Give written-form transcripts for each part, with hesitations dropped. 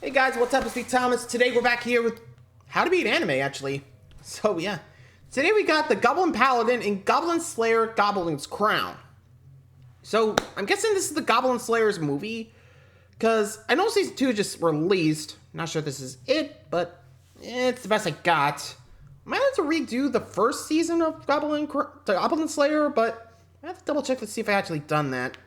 Hey guys, what's up? It's me, Thomas. Today we're back here with How to Beat Anime, actually. So yeah, today we got the Goblin Paladin and Goblin Slayer Goblin's Crown. So I'm guessing this is the Goblin Slayer's movie, because I know season 2 just released. Not sure if this is it, but it's the best I got. I might have to redo the first season of Goblin Slayer, but I have to double check to see if I actually done that,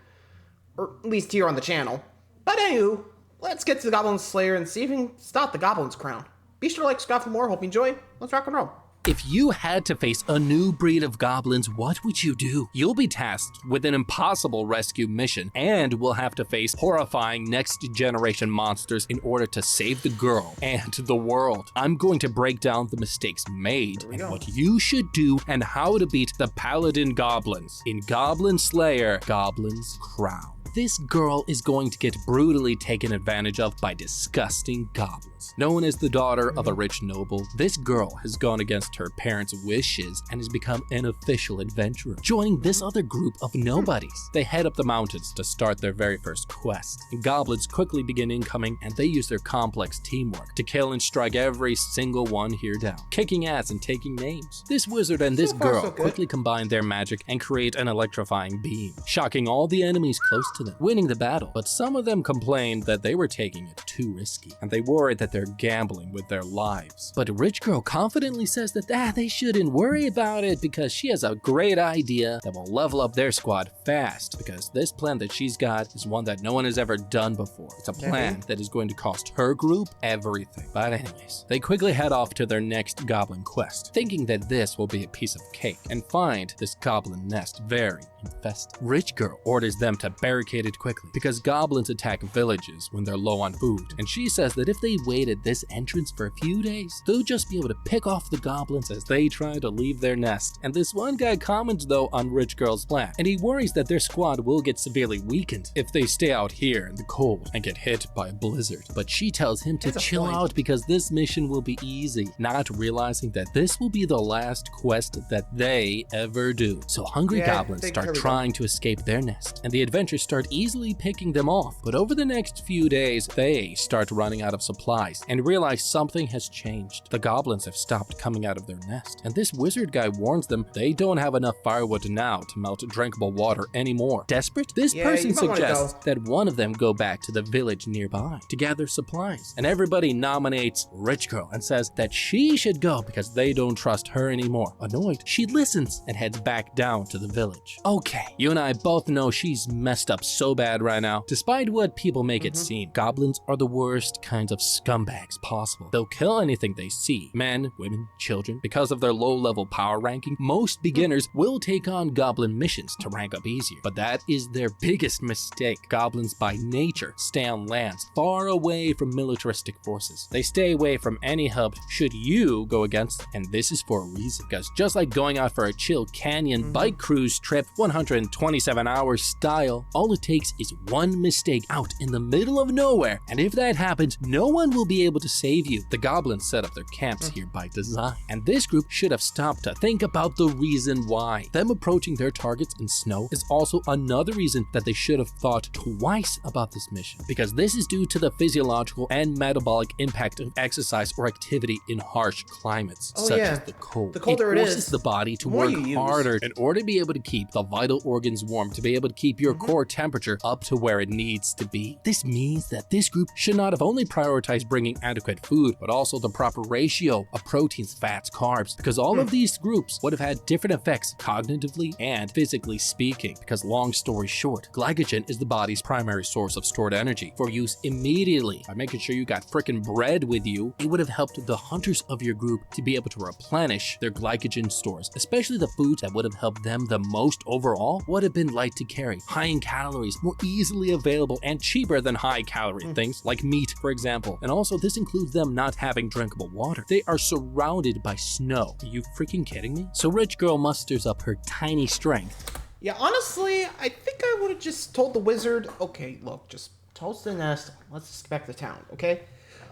or at least here on the channel. But anywho, let's get to the Goblin Slayer and see if we can stop the Goblin's Crown. Be sure to like, subscribe for more. Hope you enjoy. Let's rock and roll. If you had to face a new breed of goblins, what would you do? You'll be tasked with an impossible rescue mission and will have to face horrifying next generation monsters in order to save the girl and the world. I'm going to break down the mistakes made and what you should do and how to beat the Paladin Goblins in Goblin Slayer, Goblin's Crown. This girl is going to get brutally taken advantage of by disgusting goblins. Known as the daughter of a rich noble, this girl has gone against her parents' wishes and has become an official adventurer, joining this other group of nobodies. They head up the mountains to start their very first quest. Goblins quickly begin incoming, and they use their complex teamwork to kill and strike every single one here down, kicking ass and taking names. This wizard and this girl quickly combine their magic and create an electrifying beam, shocking all the enemies close to them, winning the battle. But some of them complained that they were taking it too risky, and they worried that they're gambling with their lives. But Rich Girl confidently says that they shouldn't worry about it because she has a great idea that will level up their squad fast, because this plan that she's got is one that no one has ever done before. It's a plan that is going to cost her group everything. But anyways, they quickly head off to their next goblin quest, thinking that this will be a piece of cake, and find this goblin nest very infested. Rich Girl orders them to barricade it quickly because goblins attack villages when they're low on food, and she says that if they waited this entrance for a few days, they'll just be able to pick off the goblins as they try to leave their nest. And this one guy comments though on Rich Girl's plan, and he worries that their squad will get severely weakened if they stay out here in the cold and get hit by a blizzard. But she tells him to chill out because this mission will be easy, not realizing that this will be the last quest that they ever do. So hungry goblins start trying to escape their nest, and the adventurers start easily picking them off. But over the next few days, they start running out of supplies and realize something has changed. The goblins have stopped coming out of their nest, and this wizard guy warns them they don't have enough firewood now to melt drinkable water anymore. Desperate, this person suggests that one of them go back to the village nearby to gather supplies, and everybody nominates Rich Girl and says that she should go because they don't trust her anymore. Annoyed, she listens and heads back down to the village. Okay, you and I both know she's messed up so bad right now. Despite what people make it seem, goblins are the worst kinds of scumbags possible. They'll kill anything they see, men, women, children. Because of their low-level power ranking, most beginners will take on goblin missions to rank up easier, but that is their biggest mistake. Goblins by nature stay on lands far away from militaristic forces. They stay away from any help should you go against them, and this is for a reason, because just like going out for a chill canyon bike cruise trip 127 hours style, all it takes is one mistake out in the middle of nowhere, and if that happens, no one will be able to save you. The goblins set up their camps here by design, and this group should have stopped to think about the reason why. Them approaching their targets in snow is also another reason that they should have thought twice about this mission, because this is due to the physiological and metabolic impact of exercise or activity in harsh climates, such as the cold. The colder it forces the body to work harder in order to be able to keep the vital organs warm, to be able to keep your core temperature up to where it needs to be. This means that this group should not have only prioritized bringing adequate food, but also the proper ratio of proteins, fats, carbs, because all of these groups would have had different effects cognitively and physically speaking. Because long story short, glycogen is the body's primary source of stored energy for use immediately. By making sure you got frickin' bread with you, it would have helped the hunters of your group to be able to replenish their glycogen stores, especially the foods that would have helped them the most overall would have been light to carry, high in calories, more easily available, and cheaper than high calorie things like meat, for example. And also this includes them not having drinkable water. They are surrounded by snow. Are you freaking kidding me? So Rich Girl musters up her tiny strength. Yeah, honestly, I think I would have just told the wizard, okay, look, just toast the nest, let's just get back to town, okay?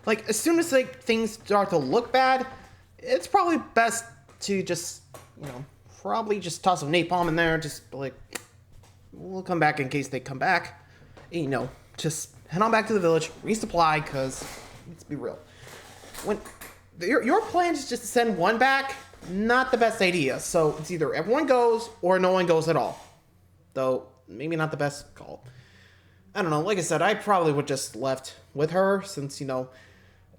Like, as soon as like things start to look bad, it's probably best to just, probably just toss some napalm in there, just like, we'll come back in case they come back. Just head on back to the village, resupply, because let's be real. When your plan is just to send one back, not the best idea. So it's either everyone goes or no one goes at all. Though, maybe not the best call. I don't know. Like I said, I probably would just left with her since, you know,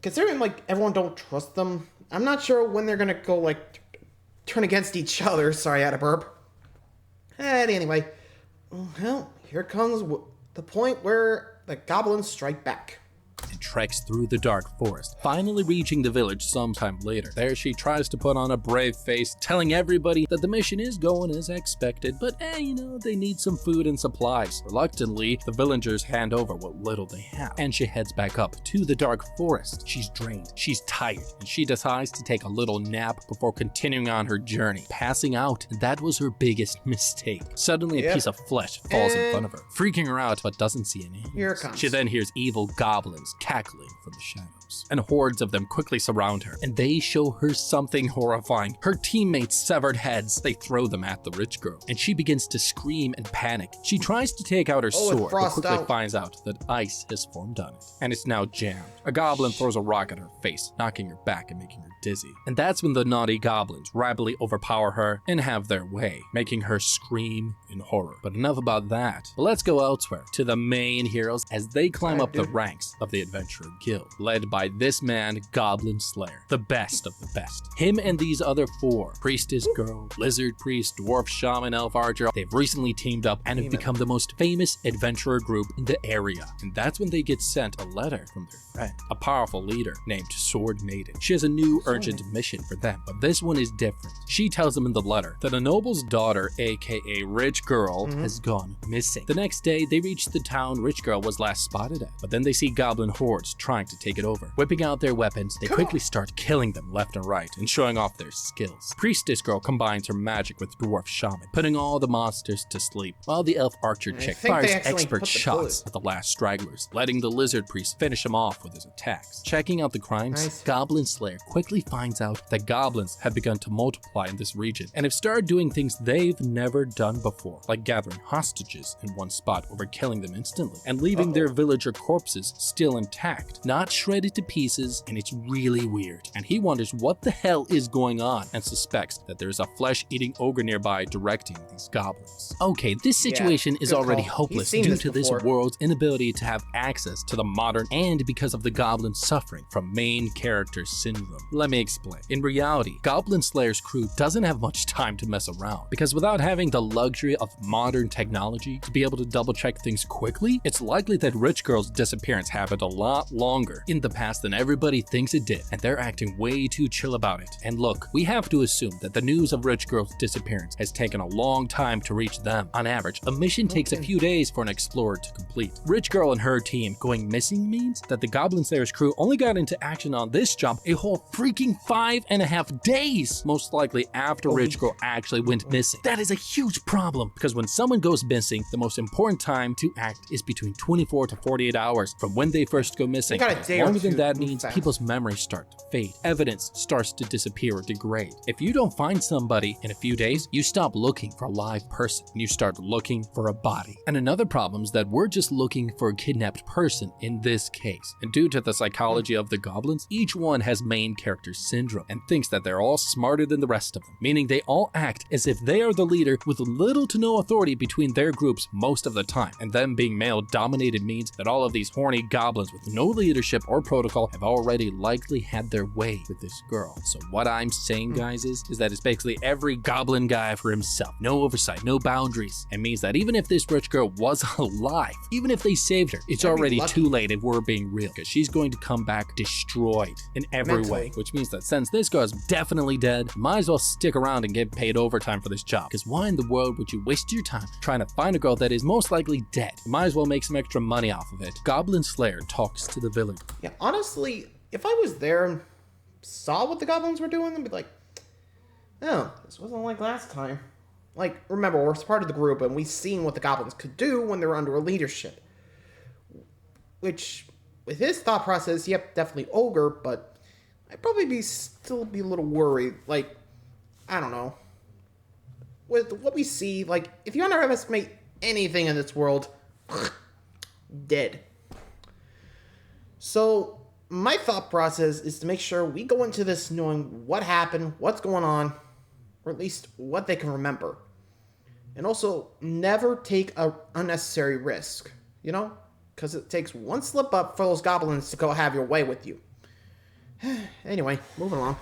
considering, like, everyone don't trust them. I'm not sure when they're going to go, like, turn against each other. Sorry, I had a burp. And anyway, well, here comes the point where the goblins strike back. And treks through the dark forest, finally reaching the village sometime later. There she tries to put on a brave face, telling everybody that the mission is going as expected, but you know, they need some food and supplies. Reluctantly, the villagers hand over what little they have, and she heads back up to the dark forest. She's drained, she's tired, and she decides to take a little nap before continuing on her journey. Passing out, that was her biggest mistake. Suddenly, a piece of flesh falls in front of her, freaking her out, but doesn't see any. Here it comes. She then hears evil goblins cackling from the shadows, and hordes of them quickly surround her, and they show her something horrifying. Her teammates' severed heads, they throw them at the rich girl, and she begins to scream and panic. She tries to take out her sword, but quickly finds out that ice has formed on it, and it's now jammed. A goblin throws a rock at her face, knocking her back and making her dizzy. And that's when the naughty goblins rapidly overpower her and have their way, making her scream in horror. But enough about that. But let's go elsewhere, to the main heroes as they climb up the ranks of the Adventurer Guild, led by this man, Goblin Slayer, the best of the best. Him and these other four, Priestess Girl, Lizard Priest, Dwarf Shaman, Elf Archer, they've recently teamed up and have become the most famous adventurer group in the area. And that's when they get sent a letter from their friend, a powerful leader named Sword Maiden. She has a new urgent mission for them, but this one is different. She tells them in the letter that a noble's daughter, aka Rich Girl, has gone missing. The next day, they reach the town Rich Girl was last spotted at, but then they see goblin hordes trying to take it over. Whipping out their weapons, they quickly start killing them left and right and showing off their skills. Priestess Girl combines her magic with Dwarf Shaman, putting all the monsters to sleep, while the Elf Archer chick fires expert shots at the last stragglers, letting the Lizard Priest finish him off with his attacks. Checking out the crimes, Goblin Slayer quickly finds out that goblins have begun to multiply in this region and have started doing things they've never done before, like gathering hostages in one spot over killing them instantly and leaving their villager corpses still intact, not shredded to pieces, and it's really weird. And he wonders what the hell is going on and suspects that there's a flesh-eating ogre nearby directing these goblins. Okay, this situation is already hopeless due to this world's inability to have access to the modern and because of the goblins suffering from main character syndrome. Let me explain. In reality, Goblin Slayer's crew doesn't have much time to mess around, because without having the luxury of modern technology to be able to double check things quickly, it's likely that Rich Girl's disappearance happened a lot longer in the past than everybody thinks it did, and they're acting way too chill about it. And look, we have to assume that the news of Rich Girl's disappearance has taken a long time to reach them. On average, a mission takes a few days for an explorer to complete. Rich Girl and her team going missing means that the Goblin Slayer's crew only got into action on this job a whole freaking 5.5 days, most likely after Rich Girl actually went missing. That is a huge problem, because when someone goes missing, the most important time to act is between 24 to 48 hours from when they first go missing. Longer than that means people's memories start to fade, evidence starts to disappear or degrade. If you don't find somebody in a few days, you stop looking for a live person and you start looking for a body. And another problem is that we're just looking for a kidnapped person in this case. And due to the psychology of the goblins, each one has main character syndrome and thinks that they're all smarter than the rest of them, meaning they all act as if they are the leader with little to no authority between their groups most of the time. And them being male dominated means that all of these horny goblins with no leadership or protocol have already likely had their way with this girl. So what I'm saying, guys, is that it's basically every goblin guy for himself. No oversight, no boundaries. It means that even if this rich girl was alive, even if they saved her, it's already too late if we're being real, because she's going to come back destroyed in every way, which means that since this girl is definitely dead, might as well stick around and get paid overtime for this job, because why in the world would you waste your time trying to find a girl that is most likely dead? You might as well make some extra money off of it. Goblin Slayer talks to the village. Yeah, honestly, if I was there and saw what the goblins were doing, I'd be like, oh, this wasn't like last time. Like, remember, we're part of the group, and we've seen what the goblins could do when they were under a leadership. Which, with his thought process, yep, definitely ogre, but I'd probably still be a little worried. Like, I don't know. With what we see, like, if you underestimate anything in this world, dead. So, my thought process is to make sure we go into this knowing what happened, what's going on, or at least what they can remember. And also, never take an unnecessary risk, you know? Because it takes one slip up for those goblins to go have your way with you. Anyway, moving along.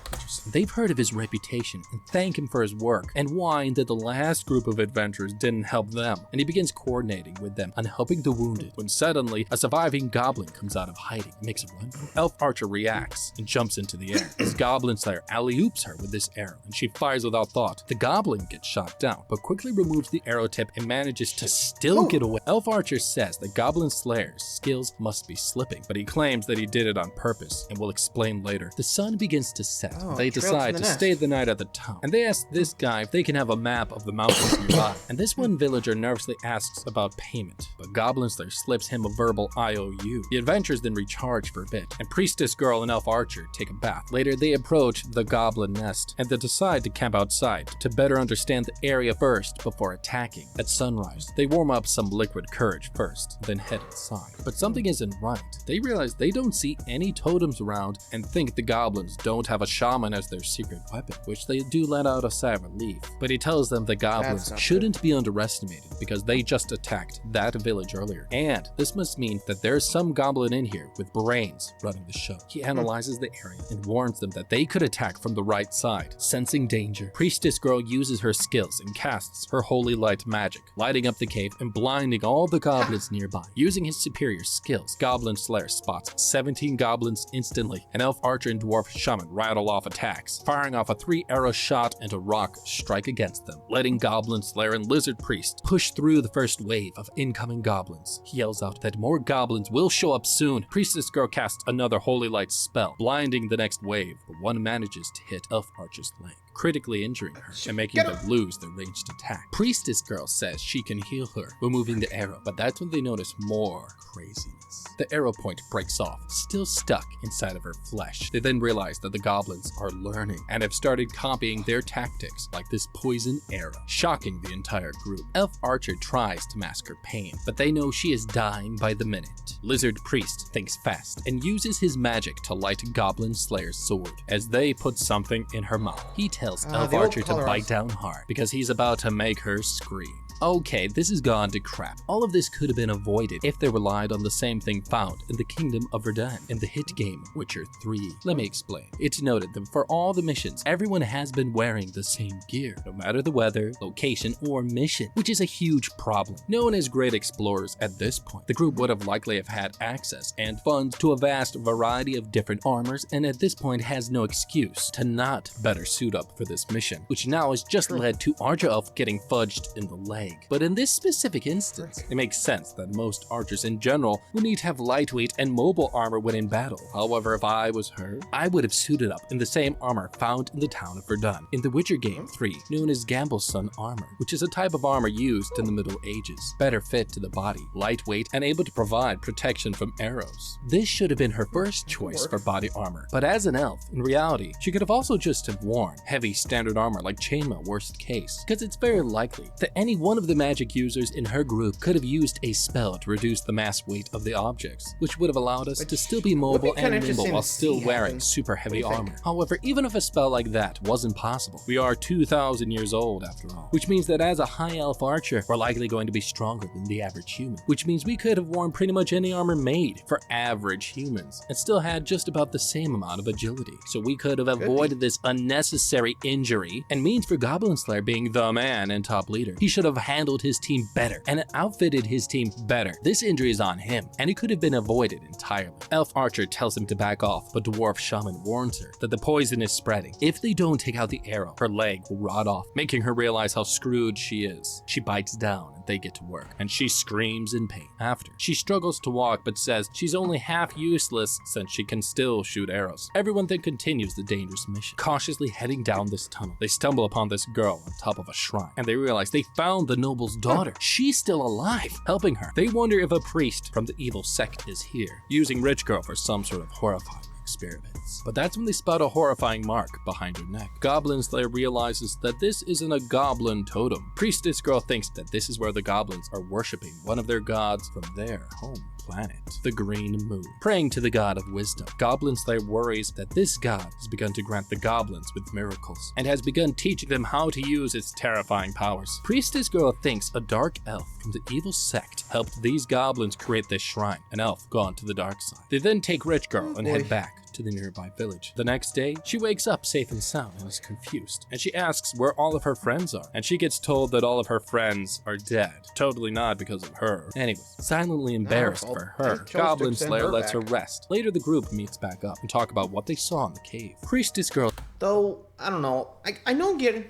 They've heard of his reputation and thank him for his work, and whine that the last group of adventurers didn't help them, and he begins coordinating with them on helping the wounded, when suddenly a surviving goblin comes out of hiding and makes a run. Elf Archer reacts and jumps into the air as Goblin Slayer alley-oops her with this arrow, and she fires without thought. The goblin gets shot down, but quickly removes the arrow tip and manages to still get away. Elf Archer says that Goblin Slayer's skills must be slipping, but he claims that he did it on purpose and will explain later. The sun begins to set. They decide to stay the night at the town, and they ask this guy if they can have a map of the mountains nearby. And this one villager nervously asks about payment, but Goblin Slayer slips him a verbal IOU. The adventurers then recharge for a bit, and Priestess Girl and Elf Archer take a bath. Later, they approach the Goblin Nest, and they decide to camp outside to better understand the area first before attacking. At sunrise, they warm up some liquid courage first, then head inside. But something isn't right. They realize they don't see any totems around and think the goblins don't have a shaman as their secret weapon, which they do let out a sigh of relief. But he tells them the goblins shouldn't be underestimated because they just attacked that village earlier. And this must mean that there's some goblin in here with brains running the show. He analyzes the area and warns them that they could attack from the right side. Sensing danger, Priestess Girl uses her skills and casts her holy light magic, lighting up the cave and blinding all the goblins nearby. Using his superior skills, Goblin Slayer spots 17 goblins instantly, and Elf Archer and Dwarf Shaman rattle off attacks, firing off a 3-arrow shot and a rock strike against them, letting Goblin Slayer and Lizard Priest push through the first wave of incoming goblins. He yells out that more goblins will show up soon. Priestess Girl casts another holy light spell, blinding the next wave, but one manages to hit Elf Archer's leg, critically injuring her and making them lose their ranged attack. Priestess Girl says she can heal her, removing the arrow, but that's when they notice more craziness. The arrow point breaks off, still stuck inside of her flesh. They then realize that the goblins are learning and have started copying their tactics, like this poison arrow, shocking the entire group. Elf Archer tries to mask her pain, but they know she is dying by the minute. Lizard Priest thinks fast and uses his magic to light Goblin Slayer's sword as they put something in her mouth. He tells Elf Archer to bite down hard because he's about to make her scream. Okay, this has gone to crap. All of this could have been avoided if they relied on the same thing found in the Kingdom of Verdun in the hit game Witcher 3. Let me explain. It's noted that for all the missions, everyone has been wearing the same gear, no matter the weather, location, or mission, which is a huge problem. Known as great explorers at this point, the group would have likely have had access and funds to a vast variety of different armors, and at this point has no excuse to not better suit up for this mission, which now has just led to Archer Elf getting fudged in the leg. But in this specific instance, it makes sense that most archers in general will need to have lightweight and mobile armor when in battle. However, if I was her, I would have suited up in the same armor found in the town of Verdun in the Witcher game 3, known as Gamble's Sun armor, which is a type of armor used in the Middle Ages, better fit to the body, lightweight, and able to provide protection from arrows. This should have been her first choice for body armor, but as an elf, in reality, she could have also just have worn heavy standard armor like chainmail worst case, because it's very likely that any one of the magic users in her group could have used a spell to reduce the mass weight of the objects, which would have allowed us to still be mobile and nimble while still wearing super heavy armor. However, even if a spell like that wasn't possible, we are 2,000 years old after all, which means that as a high elf archer, we're likely going to be stronger than the average human, which means we could have worn pretty much any armor made for average humans and still had just about the same amount of agility. So we could have avoided this unnecessary injury, and means for Goblin Slayer being the man and top leader, he should have handled his team better and outfitted his team better. This injury is on him, and it could have been avoided entirely. Elf Archer tells him to back off, but Dwarf Shaman warns her that the poison is spreading. If they don't take out the arrow, her leg will rot off, making her realize how screwed she is. She bites down and they get to work, and she screams in pain. After, she struggles to walk but says she's only half useless since she can still shoot arrows. Everyone then continues the dangerous mission. Cautiously heading down this tunnel, they stumble upon this girl on top of a shrine, and they realize they found the noble's daughter. She's still alive, helping her. They wonder if a priest from the evil sect is here, using Rich Girl for some sort of horrifying experiments. But that's when they spot a horrifying mark behind her neck. Goblin Slayer realizes that this isn't a goblin totem. Priestess Girl thinks that this is where the goblins are worshipping one of their gods from their home planet, the Green Moon. Praying to the god of wisdom, Goblin Slayer worries that this god has begun to grant the goblins with miracles, and has begun teaching them how to use its terrifying powers. Priestess Girl thinks a dark elf from the evil sect helped these goblins create this shrine, an elf gone to the dark side. They then take Rich Girl and head back to the nearby village. The next day, she wakes up safe and sound and is confused, and she asks where all of her friends are, and she gets told that all of her friends are dead. Totally not because of her. Anyway, silently embarrassed for her, Goblin Slayer lets her rest. Later, the group meets back up and talk about what they saw in the cave. Priestess Girl, though, I don't know, I know getting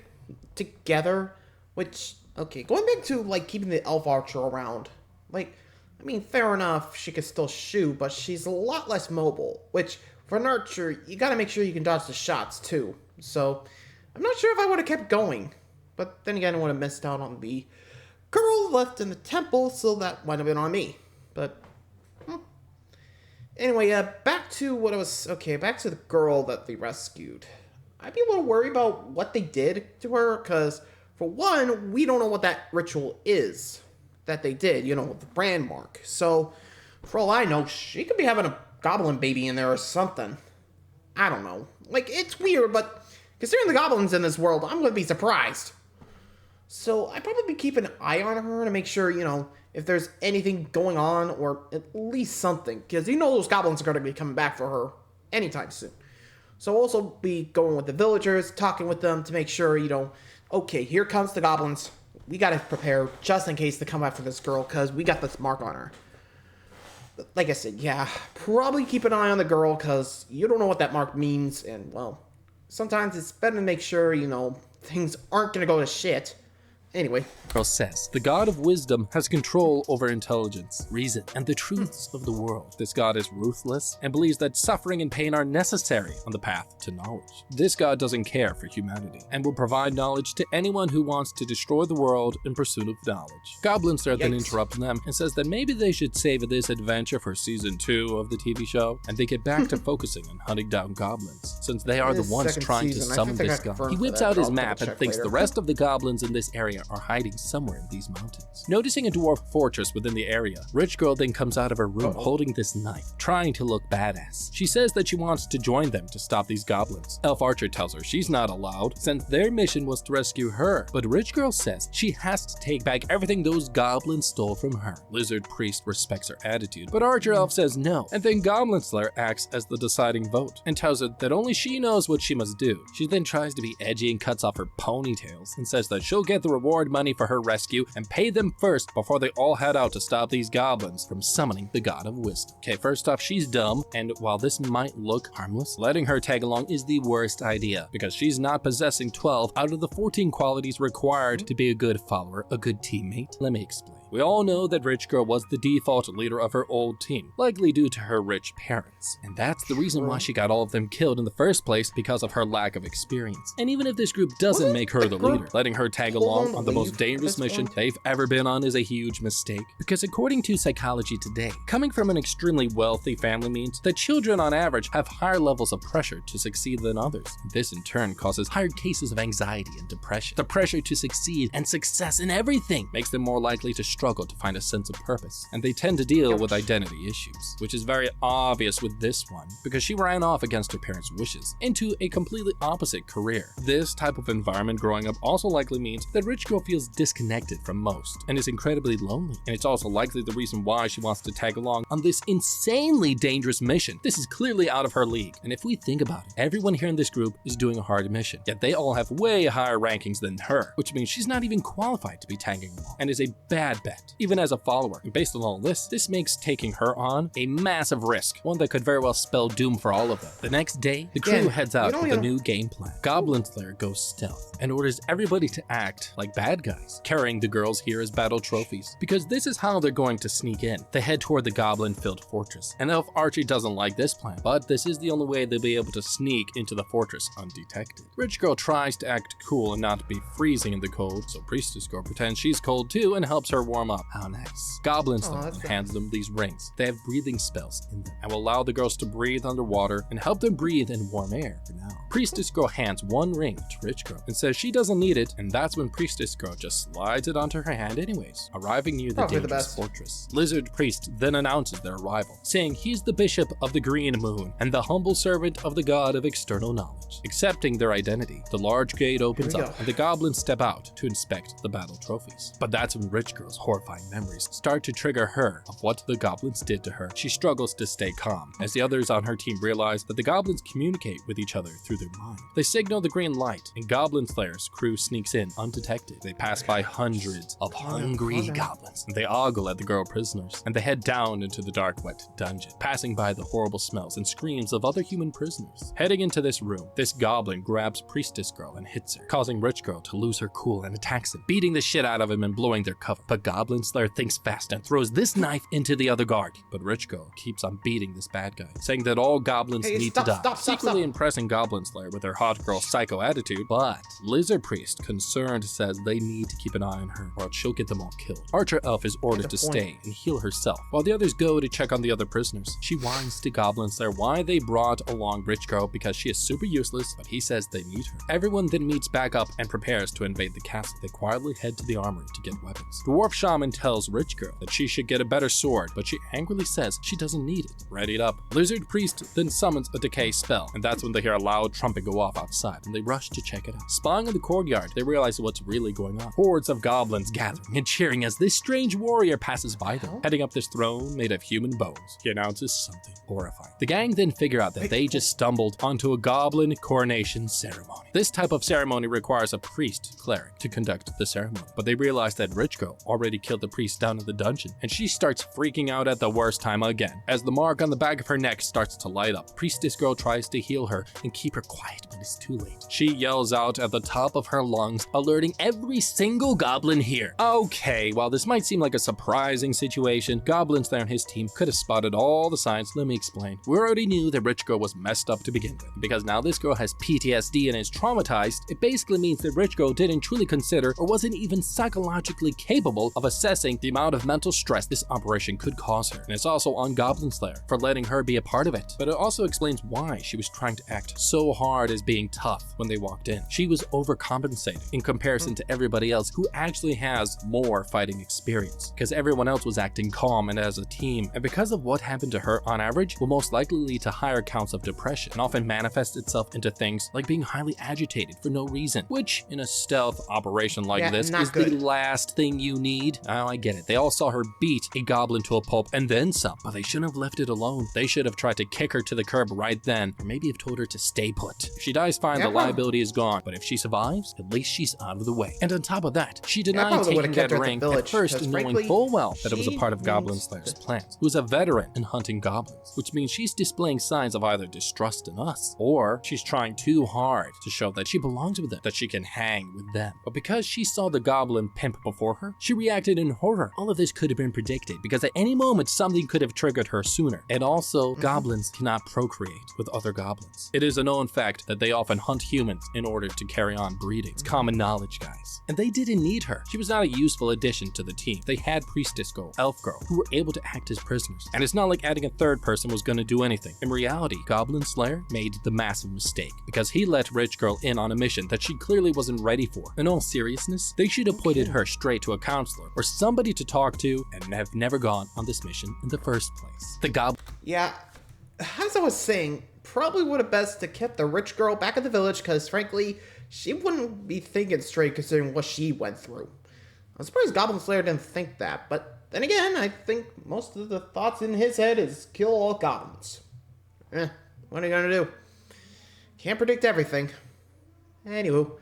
together, which, okay, going back to, like, keeping the elf archer around, like, I mean, fair enough, she could still shoot, but she's a lot less mobile, which, for an archer, you gotta make sure you can dodge the shots, too. So, I'm not sure if I would have kept going. But then again, I would have missed out on the girl left in the temple, so that might have been on me. But, anyway, back to what I was... Okay, back to the girl that they rescued. I'd be a little worried about what they did to her, because, for one, we don't know what that ritual is that they did, you know, the brand mark. So, for all I know, she could be having a goblin baby in there or something. I don't know. Like, it's weird, but considering the goblins in this world, I'm gonna be surprised. So, I'd probably be keeping an eye on her to make sure, you know, if there's anything going on, or at least something. Because you know those goblins are gonna be coming back for her anytime soon. So, I'll also be going with the villagers, talking with them to make sure, you know, okay, here comes the goblins. We gotta prepare just in case they come after this girl, because we got this mark on her. Like I said, yeah, probably keep an eye on the girl, because you don't know what that mark means, and, well, sometimes it's better to make sure, you know, things aren't gonna go to shit. Anyway. Girl says, the god of wisdom has control over intelligence, reason, and the truths of the world. This god is ruthless and believes that suffering and pain are necessary on the path to knowledge. This god doesn't care for humanity and will provide knowledge to anyone who wants to destroy the world in pursuit of knowledge. Goblin Slayer then interrupts them and says that maybe they should save this adventure for season 2 of the TV show, and they get back to focusing on hunting down goblins, since they are the ones trying to summon this god. He whips out his map and thinks the rest of the goblins in this area are hiding somewhere in these mountains. Noticing a dwarf fortress within the area, Rich Girl then comes out of her room holding this knife, trying to look badass. She says that she wants to join them to stop these goblins. Elf Archer tells her she's not allowed, since their mission was to rescue her, but Rich Girl says she has to take back everything those goblins stole from her. Lizard Priest respects her attitude, but Archer Elf says no, and then Goblin Slayer acts as the deciding vote, and tells her that only she knows what she must do. She then tries to be edgy and cuts off her ponytails, and says that she'll get the reward money for her rescue and pay them first before they all head out to stop these goblins from summoning the god of wisdom. Okay, first off, she's dumb, and while this might look harmless, letting her tag along is the worst idea, because she's not possessing 12 out of the 14 qualities required to be a good follower, a good teammate. Let me explain. We all know that Rich Girl was the default leader of her old team, likely due to her rich parents. And that's the reason why she got all of them killed in the first place, because of her lack of experience. And even if this group doesn't make her the leader, letting her tag along on the most dangerous mission they've ever been on is a huge mistake. Because according to Psychology Today, coming from an extremely wealthy family means that children on average have higher levels of pressure to succeed than others. This in turn causes higher cases of anxiety and depression. The pressure to succeed and success in everything makes them more likely to struggle to find a sense of purpose, and they tend to deal with identity issues, which is very obvious with this one, because she ran off against her parents' wishes into a completely opposite career. This type of environment growing up also likely means that Rich Girl feels disconnected from most and is incredibly lonely, and it's also likely the reason why she wants to tag along on this insanely dangerous mission. This is clearly out of her league, and if we think about it, everyone here in this group is doing a hard mission, yet they all have way higher rankings than her, which means she's not even qualified to be tagging along, and is a bad bet, even as a follower. And based on all this makes taking her on a massive risk, one that could very well spell doom for all of them. The next day, the crew heads out with a new game plan. Goblin Slayer goes stealth and orders everybody to act like bad guys, carrying the girls here as battle trophies, because this is how they're going to sneak in. They head toward the goblin-filled fortress, and Elf Archie doesn't like this plan, but this is the only way they'll be able to sneak into the fortress undetected. Rich Girl tries to act cool and not be freezing in the cold, so Priestess Girl pretends she's cold too and helps her warm warm up. How nice. Goblin Slayer hands them these rings. They have breathing spells in them and will allow the girls to breathe underwater and help them breathe in warm air for now. Priestess Girl hands one ring to Rich Girl and says she doesn't need it, and that's when Priestess Girl just slides it onto her hand anyways, arriving near the dangerous fortress. Lizard Priest then announces their arrival, saying he's the Bishop of the Green Moon and the humble servant of the God of External Knowledge. Accepting their identity, the large gate opens up and the goblins step out to inspect the battle trophies. But that's when Rich Girl's horrifying memories start to trigger her of what the goblins did to her. She struggles to stay calm as the others on her team realize that the goblins communicate with each other through their mind. They signal the green light and Goblin Slayer's crew sneaks in undetected. They pass by hundreds of hungry goblins. They ogle at the girl prisoners and they head down into the dark, wet dungeon, passing by the horrible smells and screams of other human prisoners. Heading into this room, this goblin grabs Priestess Girl and hits her, causing Rich Girl to lose her cool and attacks him, beating the shit out of him and blowing their cover. But Goblin Slayer thinks fast and throws this knife into the other guard. But Rich Girl keeps on beating this bad guy, saying that all goblins need to die, secretly impressing Goblin Slayer with her hot girl psycho attitude. But Lizard Priest, concerned, says they need to keep an eye on her or she'll get them all killed. Archer Elf is ordered to stay and heal herself, while the others go to check on the other prisoners. She whines to Goblin Slayer why they brought along Rich Girl because she is super useless, but he says they need her. Everyone then meets back up and prepares to invade the castle. They quietly head to the armory to get weapons. Dwarf Shaman tells Rich Girl that she should get a better sword, but she angrily says she doesn't need it. Ready it up. Lizard Priest then summons a decay spell, and that's when they hear a loud trumpet go off outside, and they rush to check it out. Spying in the courtyard, they realize what's really going on. Hordes of goblins gathering and cheering as this strange warrior passes by them, heading up this throne made of human bones. He announces something horrifying. The gang then figure out that they just stumbled onto a goblin coronation ceremony. This type of ceremony requires a priest cleric to conduct the ceremony, but they realize that Rich Girl already killed the priest down in the dungeon, and she starts freaking out at the worst time again, as the mark on the back of her neck starts to light up. Priestess Girl tries to heal her and keep her quiet, but it's too late. She yells out at the top of her lungs, alerting every single goblin here. Okay, while this might seem like a surprising situation, Goblin Slayer and his team could have spotted all the signs. Let me explain. We already knew that Rich Girl was messed up to begin with, because now this girl has PTSD and is traumatized. It basically means that Rich Girl didn't truly consider or wasn't even psychologically capable of assessing the amount of mental stress this operation could cause her. And it's also on Goblin Slayer for letting her be a part of it. But it also explains why she was trying to act so hard as being tough when they walked in. She was overcompensating in comparison to everybody else who actually has more fighting experience, because everyone else was acting calm and as a team, and because of what happened to her on average will most likely lead to higher counts of depression and often manifests itself into things like being highly agitated for no reason, which in a stealth operation like this is the last thing you need. Oh, I get it. They all saw her beat a goblin to a pulp and then some, but they shouldn't have left it alone. They should have tried to kick her to the curb right then, or maybe have told her to stay put. If she dies fine, the liability is gone, but if she survives, at least she's out of the way. And on top of that, she denied taking that ring at first, knowing full well that it was a part of Goblin Slayer's plans, who's a veteran in hunting goblins, which means she's displaying signs of either distrust in us, or she's trying too hard to show that she belongs with them, that she can hang with them. But because she saw the goblin pimp before her, she reacted in horror. All of this could have been predicted, because at any moment something could have triggered her sooner. And also, goblins cannot procreate with other goblins. It is a known fact that they often hunt humans in order to carry on breeding. It's common knowledge, guys. And they didn't need her. She was not a useful addition to the team. They had Priestess Girl, Elf Girl, who were able to act as prisoners. And it's not like adding a third person was going to do anything. In reality, Goblin Slayer made the massive mistake, because he let Rich Girl in on a mission that she clearly wasn't ready for. In all seriousness, they should have pointed her straight to a counselor or somebody to talk to, and have never gone on this mission in the first place. The Goblin... Yeah, as I was saying, probably would have best to kept the Rich Girl back at the village, because frankly, she wouldn't be thinking straight considering what she went through. I'm surprised Goblin Slayer didn't think that, but then again, I think most of the thoughts in his head is kill all goblins. What are you gonna do? Can't predict everything. Anywho,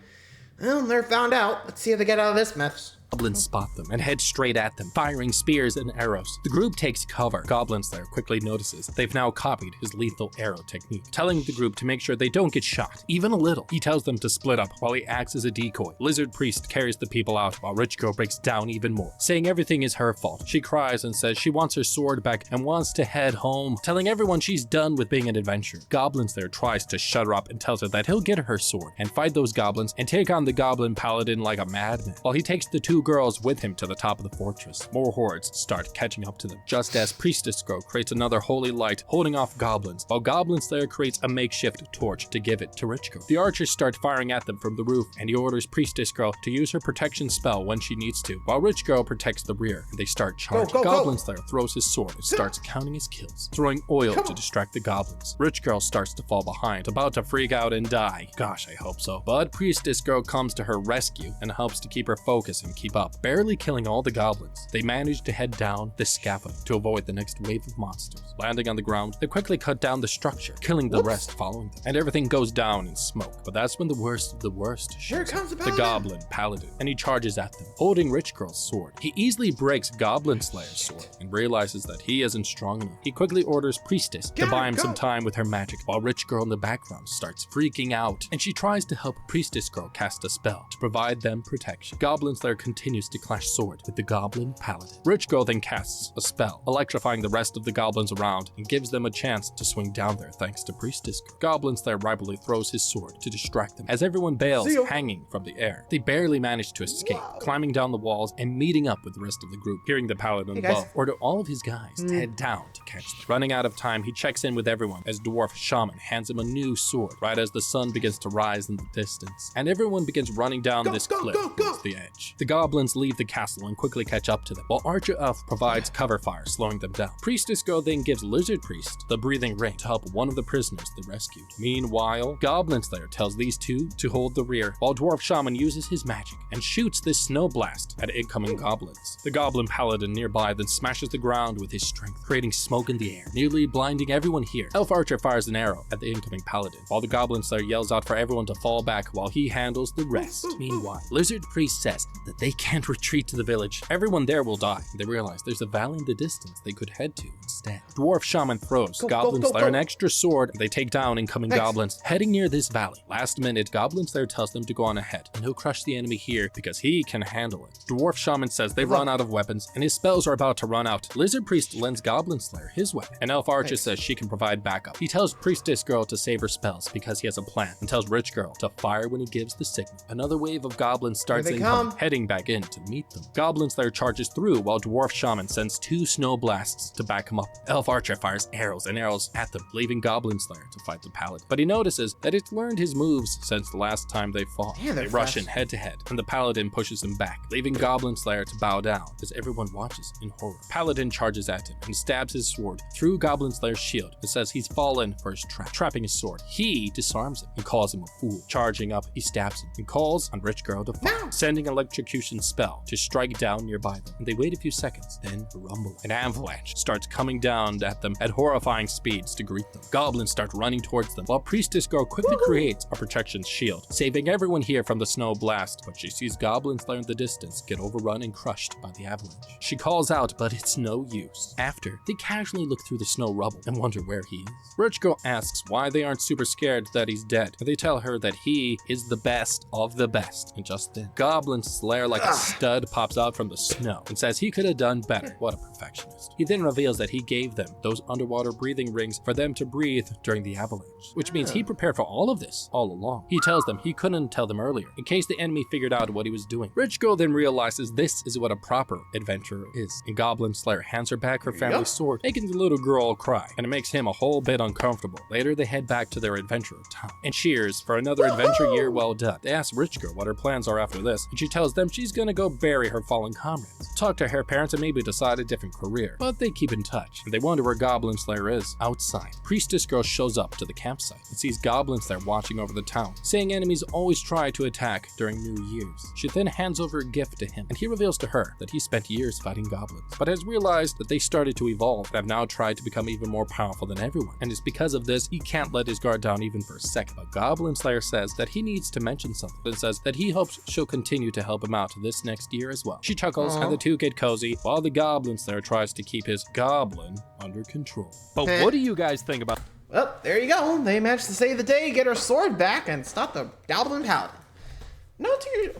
well, they're found out. Let's see how they get out of this mess. Goblins spot them and head straight at them, firing spears and arrows. The group takes cover. Goblin Slayer quickly notices they've now copied his lethal arrow technique, telling the group to make sure they don't get shot, even a little. He tells them to split up while he acts as a decoy. Lizard Priest carries the people out while Rich Girl breaks down even more, saying everything is her fault. She cries and says she wants her sword back and wants to head home, telling everyone she's done with being an adventurer. Goblin Slayer tries to shut her up and tells her that he'll get her sword and fight those goblins and take on the Goblin Paladin like a madman, while he takes the two two girls with him to the top of the fortress. More hordes start catching up to them, just as Priestess Girl creates another holy light holding off goblins, while Goblin Slayer creates a makeshift torch to give it to Rich Girl. The archers start firing at them from the roof, and he orders Priestess Girl to use her protection spell when she needs to, while Rich Girl protects the rear, and they start charging. Goblin Slayer throws his sword and starts counting his kills, throwing oil to distract the goblins. Rich Girl starts to fall behind, about to freak out and die. Gosh, I hope so. But Priestess Girl comes to her rescue and helps to keep her focus and keep up, barely killing all the goblins. They manage to head down the scaffolding to avoid the next wave of monsters. Landing on the ground, they quickly cut down the structure, killing the rest following them, and everything goes down in smoke. But that's when the worst of the worst shows up, the Goblin Paladin, and he charges at them, holding Rich Girl's sword. He easily breaks Goblin Slayer's sword and realizes that he isn't strong enough. He quickly orders Priestess to buy him some time with her magic, while Rich Girl in the background starts freaking out, and she tries to help Priestess Girl cast a spell to provide them protection. Goblin Slayer continues to clash sword with the Goblin Paladin. Rich Girl then casts a spell, electrifying the rest of the goblins around, and gives them a chance to swing down there thanks to Priestess Girl. Goblin Slayer ribally throws his sword to distract them, as everyone bails, hanging from the air. They barely manage to escape, climbing down the walls and meeting up with the rest of the group. Hearing the Paladin above, order all of his guys to head down to catch them. Running out of time, he checks in with everyone as Dwarf Shaman hands him a new sword right as the sun begins to rise in the distance, and everyone begins running down this cliff towards the edge. The goblins leave the castle and quickly catch up to them, while Archer Elf provides cover fire, slowing them down. Priestess Girl then gives Lizard Priest the breathing ring to help one of the prisoners they rescued. Meanwhile, Goblin Slayer tells these two to hold the rear, while Dwarf Shaman uses his magic and shoots this snow blast at incoming goblins. The Goblin Paladin nearby then smashes the ground with his strength, creating smoke in the air, nearly blinding everyone here. Elf Archer fires an arrow at the incoming Paladin, while the Goblin Slayer yells out for everyone to fall back while he handles the rest. Meanwhile, Lizard Priest says that they can't retreat to the village. Everyone there will die. They realize there's a valley in the distance they could head to instead. Dwarf Shaman throws Goblin Slayer an extra sword, and they take down incoming goblins heading near this valley. Last minute, Goblin Slayer tells them to go on ahead, and he'll crush the enemy here because he can handle it. Dwarf Shaman says they've run out of weapons, and his spells are about to run out. Lizard Priest lends Goblin Slayer his weapon, and Elf Archer says she can provide backup. He tells Priestess Girl to save her spells because he has a plan, and tells Rich Girl to fire when he gives the signal. Another wave of goblins starts incoming, heading back in to meet them. Goblin Slayer charges through while Dwarf Shaman sends two snow blasts to back him up. Elf Archer fires arrows and arrows at them, leaving Goblin Slayer to fight the Paladin. But he notices that it's learned his moves since the last time they fought. They rush in head to head, and the Paladin pushes him back, leaving Goblin Slayer to bow down as everyone watches in horror. Paladin charges at him and stabs his sword through Goblin Slayer's shield and says he's fallen for his trap, trapping his sword. He disarms him and calls him a fool. Charging up, he stabs him and calls on Rich Girl to fight, sending an electrocution spell to strike down nearby them. And they wait a few seconds, then a rumble. An avalanche starts coming down at them at horrifying speeds to greet them. Goblins start running towards them, while Priestess Girl quickly creates a protection shield, saving everyone here from the snow blast. But she sees Goblin Slayer in the distance get overrun and crushed by the avalanche. She calls out, but it's no use. After, they casually look through the snow rubble and wonder where he is. Rich Girl asks why they aren't super scared that he's dead, and they tell her that he is the best of the best. And just then, Goblin Slayer like a stud pops out from the snow and says he could have done better. What a perfectionist. He then reveals that he gave them those underwater breathing rings for them to breathe during the avalanche, which means he prepared for all of this all along. He tells them he couldn't tell them earlier, in case the enemy figured out what he was doing. Rich Girl then realizes this is what a proper adventurer is, and Goblin Slayer hands her back her family's sword, making the little girl cry, and it makes him a whole bit uncomfortable. Later, they head back to their adventure town and cheers for another adventure year well done. They ask Rich Girl what her plans are after this, and she tells them she's gonna go bury her fallen comrades, talk to her parents, and maybe decide a different career. But they keep in touch, and they wonder where Goblin Slayer is. Outside, Priestess Girl shows up to the campsite and sees Goblins there watching over the town, saying enemies always try to attack during New Year's. She then hands over a gift to him, and he reveals to her that he spent years fighting goblins, but has realized that they started to evolve and have now tried to become even more powerful than everyone, and it's because of this he can't let his guard down even for a second. But Goblin Slayer says that he needs to mention something, and says that he hopes she'll continue to help him out this next year as well. She chuckles, and the two get cozy, while the Goblin Slayer tries to keep his goblin under control. But what do you guys think about... Well, there you go. They managed to save the day, get her sword back, and stop the Goblin Paladin.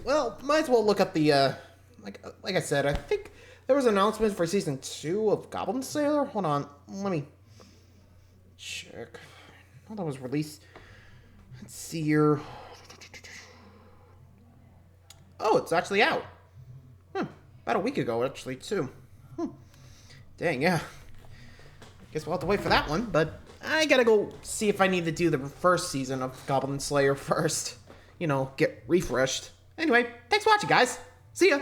Well, might as well look up the, like I said, I think there was an announcement for Season 2 of Goblin Slayer. Hold on, let me check. Oh, that was released. Let's see here. Oh, it's actually out. About a week ago, actually, too. Dang, yeah. Guess we'll have to wait for that one, but I gotta go see if I need to do the first season of Goblin Slayer first. You know, get refreshed. Anyway, thanks for watching, guys. See ya!